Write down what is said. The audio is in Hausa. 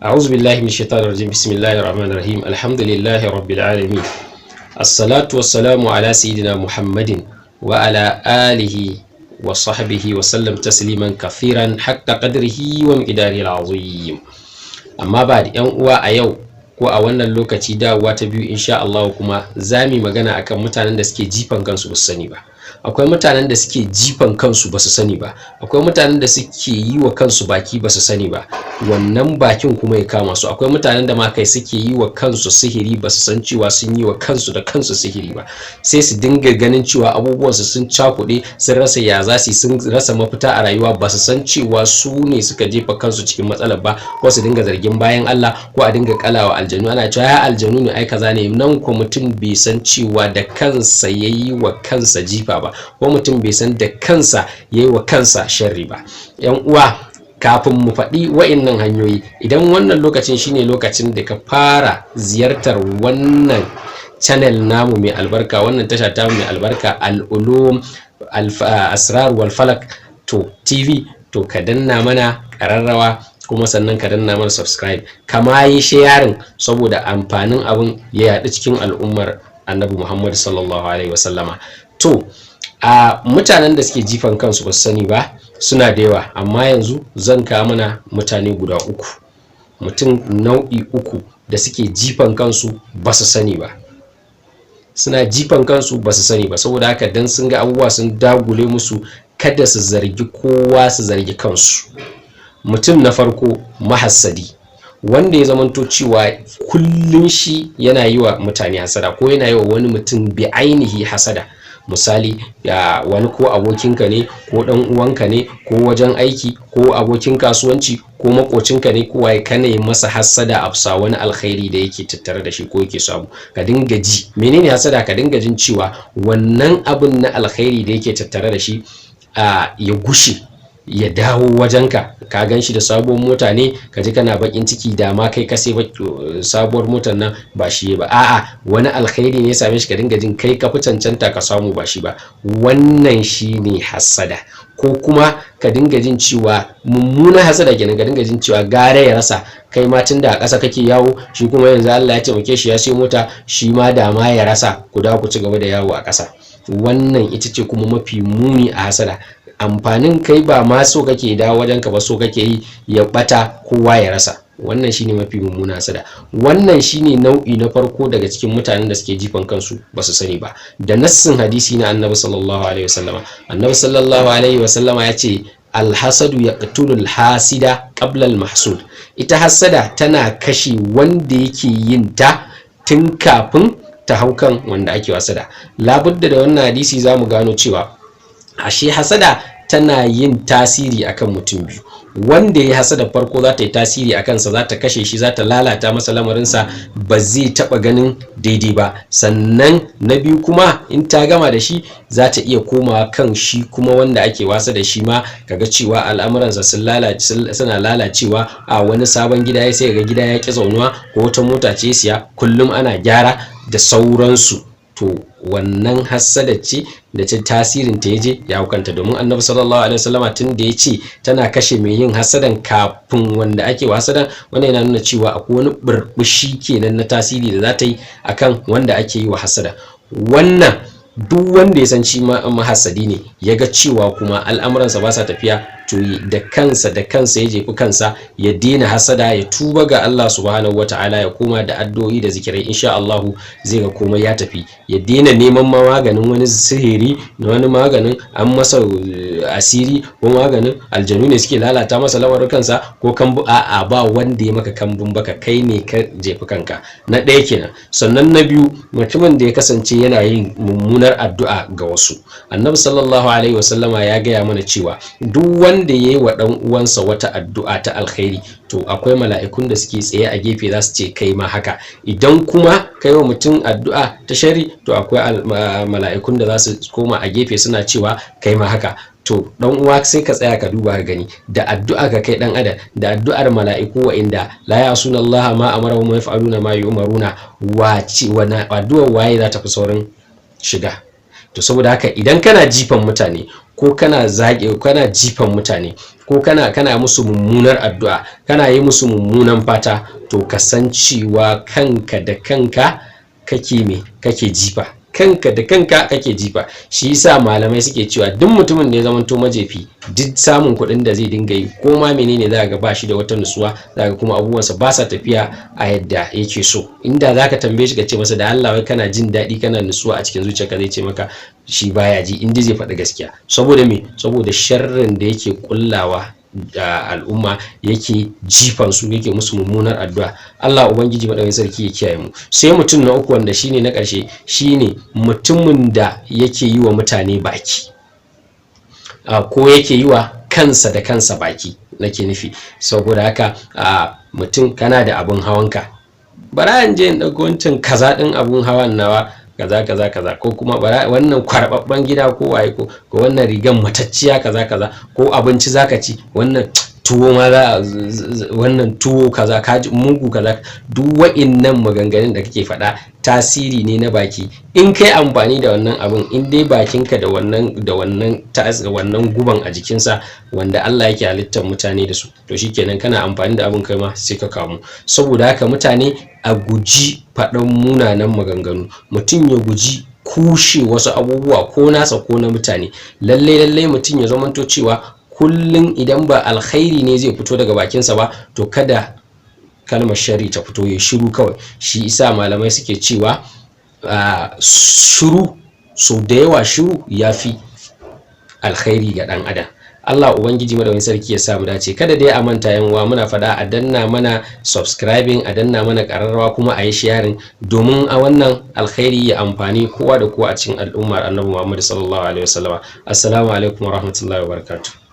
أعوذ بالله من الشيطان الرجيم. بسم الله الرحمن الرحيم. الحمد لله رب العالمين. الصلاة والسلام على سيدنا محمد وعلى آله وصحبه وسلم تسليما كثيرا حتى قدره ومقداره العظيم. أما بعد uwa a yau ko a wannan lokaci dawowa ta biyu insha Allah kuma zamu magana akan mutanen da suke jifan kansu ba su sani ba. Akwai mutanen da suke jifan kansu ba su sani ba. Akwai mutanen da suke yi wa kansu baki ba su sani ba. Wannan bakin kuma ya kama su. Akwai mutanen da ma kai suke yi wa kansu sihiri ba su san cewa sun yi wa kansu da kansu sihiri ba. Sai su dinga ganin cewa abubuwansu sun cakuɗe, sun rasa ya za su, sun rasa mafita a rayuwa, ba su san cewa su ne suka jefa kansu cikin matsalar ba, ko su dinga zargin bayan Allah, ko a dinga kalawa aljanu, ana cewa ya aljanu ne ai kaza ne. Nan ko mutum bai san cewa da kansa yayi wa kansa jifa ba, ko mutum bai san da kansa yayi wa kansa sharri ba. Yan uwa, kafin mu faɗi wa'innan hanyoyi, idan wannan lokacin shine lokacin da ka fara ziyartar wannan channel namu mai albarka, wannan tasha ta mai albarka Al-Ulum Asrar wal Falak to TV, to ka danna mana ƙararrawa, kuma sannan ka danna mana subscribe, kama yi sharing saboda amfanin abin ya yaɗu cikin al'ummar Annabi Muhammad sallallahu alaihi wasallama. To a mutanen da suke jifan kansu ba su sani ba suna da yawa, amma yanzu zan kawo mana mutane guda uku, mutum nau'i uku da suke jifan kansu ba su sani ba. Suna jifan kansu ba su sani ba, saboda haka dan sun ga abubuwa sun dagule musu, kada su zargi kowa, su zargi kansu. Mutum na farko, mahassadi, wanda ya zamanto cewa kullum shi yana yi wa mutane hasada, ko yana yi wa wani mutum bi ainihi hasada. Misali, ya wani ko abokinka ne, ko dan uwanka ne, ko wajen aiki, ko abokin kasuwanci, ko makocinka ne, ko waye, kana yi masa hasada a bisa wani alkhairi da yake tattare da shi ko yake samu. Ka dinga ji menene hasada, ka dinga jin cewa wannan abun na alkhairi da yake tattare da shi ya gushe, ya dawo wajenka. Ka gan shi da sabuwar mota ne, ka ji kana bakin ciki da ma kai ka sai sabuwar motar nan ba shi ba, a'a wani alkhairi ne ya same shi, ka dinga jin kai ka fi cancanta ka samu ba shi ba. Wannan shine hasada. Ko kuma ka dinga jin cewa mummunan hasada kenan, ka dinga jin cewa gare ya rasa, kai ma tunda a ƙasa kake yawo, shi kuma yanzu Allah ya taimake shi ya sai mota, shi ma da ma ya rasa, ku dawo ku ci gaba da yawo a ƙasa. Wannan ita ce kuma mafi muni a hasada. Amfanin kai ba ma so kake dawo wajenka ba, so kake yi ya bata, kowa ya rasa. Wannan shine mafi mummuna hasada. Wannan shine nau'i na farko daga cikin mutanen da suke jifan kansu ba su sani ba, da nassin hadisi na Annabi sallallahu alaihi wasallama. Annabi sallallahu alaihi wasallama ya ce alhasadu yaqtulu alhasida qabla almahsud. Ita hasada tana kashe wanda yake yin ta tun kafin ta haukan wanda ake hasada. Labudda da wannan hadisi zamu gano cewa ashe hasada tana yin tasiri akan mutum biyu. Wanda ya hasada farko za ta yi tasiri a kansa, za ta kashe shi, za ta lalata masa lamarinsa, ba zai taɓa ganin daidai ba. Sannan na biyu kuma in ta gama da shi, za ta iya komawa kan shi kuma wanda ake wasa da shi ma, kaga cewa al'amuransa suna lalacewa. A wani sabon gida ya sai ga gida ya ƙi zaunuwa, ko wata mota ce siya, kullum ana gyara da sauransu. To wannan hassada ce da ce tasirin ta yaje ya hukanta, domin Annabi sallallahu alaihi wasallama tun da ya ce tana kashe mai yin hasadan kafin wanda ake wa hasadan, wannan yana nuna cewa akwai wani burbushi kenan na tasiri da za ta yi akan wanda ake yi wa hasada. Wannan duk wanda ya san shi mahassadi ne, ya ga cewa kuma al'amuransa ba sa tafiya, to da kansa ya jefi kansa, ya daina hasada, ya tuba ga Allah subhanahu wataala, ya koma da addu'o'i da zikirai, insha Allah zai ga komai ya tafi. Ya daina neman maganin wani sihiri, wani maganin an masa asiri, ko maganin aljanu ne suke lalata masa lamarin kansa, ko kambu. A'a, ba wanda ya maka kambun baka, kai ne ka jefi kanka. Na ɗaya kenan. Sannan na biyu, mutumin da ya kasance yana yin mummunar addu'a ga wasu. Annabi sallallahu alaihi wasallama ya gaya mana cewa duk wanda yayi wa dan uwansa wata addu'a ta alkhairi, to akwai mala'ikun da suke tsaye a gefe za su ce kai ma haka. Idan kuma kai wa mutum addu'a ta shari, to akwai mala'ikun da za su koma a gefe suna cewa kai ma haka. To dan uwa, sai ka tsaya ka duba ka gani, da addu'a ka kai dan adam, da addu'ar mala'iku wa'inda la ya'suna Allah ma amarahum wa yaf'aluna ma yu'maruna, wana addu'a waye za ta fi saurin shiga? To saboda haka idan kana jifan mutane, ko kana zage kana jifan mutane ko kana musu mummunar addu'a, kana yi musu mummunan fata, to kasancewa kanka da kanka kake jifa, kanka da kanka kake jifa. Shi yasa malamai suke cewa duk mutumin da ya zamanto majefi, duk samun kuɗin da zai dinga yi ko ma menene za ga ba shi da wata nutsuwa, za ga kuma abubuwansa ba sa tafiya a yadda yake so. Inda za ka tambaye shi ka ce masa da Allah wai kana jin daɗi kana nutsuwa a cikin zuciyarka, zai ce maka shi baya ji, inda zai faɗi gaskiya. Saboda me? Saboda sharrin da yake kullawa da al'umma, yake jifan su, yake musu mummunar addu'a. Allah ubangiji madaukakin sarki ya kiyaye mu. Sai mutum na uku wanda shine na ƙarshe, shine mutumin da yake yi wa mutane baki, ko yake yi wa kansa da kansa baki nake nufi. Saboda haka mutum kana da abun hawanka, bara in je in ɗauko wancan kaza ɗin abun hawan nawa kaza, ko kuma wannan kwarbabban gida ko waye, ko wannan rigan matacciya kaza, ko abinci zaka ci, wannan tuwo ma wannan tuwo kaza, kaji mugu kaza. Duk wa'innan maganganun da kake faɗa tasiri ne na baki. In kai amfani da wannan abun, in dai bakinka da wannan guban a jikinsa wanda Allah yake halittar mutane da su, to shikenan kana amfani da abun kai ma sai ka kamu. Saboda haka mutane a guji faɗan munanan maganganu, mutum ya guji kushe wasu abubuwa ko nasa ko na mutane. Lallai mutum ya zamanto cewa kullum idan ba alkhairi ne zai fito daga bakinsa ba, to kada kalmar shari ta fito, ya shiru kawai. Shi isa malamai suke cewa shiru, so da yawa shiru ya fi alkhairi ga ɗan adam. Allah ubangiji madawin sarki ya samu dace. Kada dai a manta yan uwa, muna faɗa a danna mana subscribing, a danna mana ƙararrawa, kuma a yi sharing, domin a wannan alkhairi ya amfani kowa da kowa a cikin al'ummar Annabi Muhammad sallallahu alaihi wasallama. Assalamu alaikum wa rahmatullahi wa barakatuh.